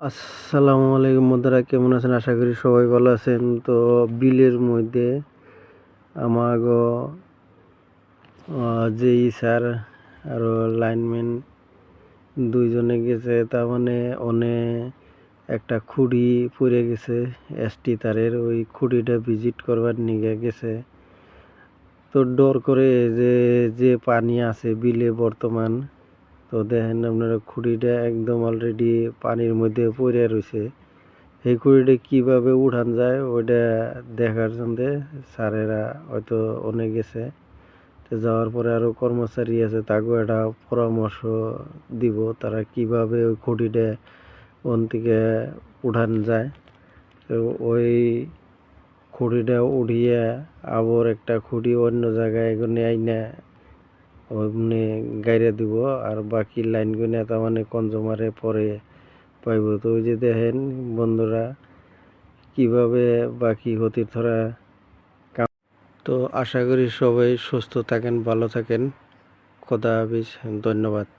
আসসালামু আলাইকুম বন্ধুরা, কেমন আছেন? আশা করি সবাই ভালো আছেন। তো বিলের মধ্যে আমাগো যেই স্যার আরো লাইনম্যান দুইজনে গেছে। তার মানে একটা খুঁড়ি পড়ে গেছে, এসটি তারের ওই খুঁড়িটা ভিজিট করবার নিয়ে গেছে। তো ডর করে যে যে পানি আছে বিলে বর্তমান, তো দেখেন আপনারা খুঁড়িটা একদম অলরেডি পানির মধ্যে পড়ে রয়েছে। এই খুঁড়িটা কীভাবে উঠান যায় ওইটা দেখার জন্য স্যারেরা হয়তো অনেক গেছে। তো যাওয়ার পরে আরও কর্মচারী আছে, তাকেও একটা পরামর্শ দিব তারা কিভাবে ওই খুঁটিটা ওন থেকে উঠান যায়। তো ওই খুঁটিটা উঠিয়ে আবার একটা খুঁটি অন্য জায়গায় এগুলো আইনা ওমনি গাইরে দিব, আর বাকি লাইনগুলো তার মানে কনজুমারে পরে পাইব। তো ওই যে দেখেন বন্ধুরা কিভাবে বাকি ক্ষতির ধরা। তো আশা করি সবাই সুস্থ থাকেন, ভালো থাকেন। খোদা হাফেজ, ধন্যবাদ।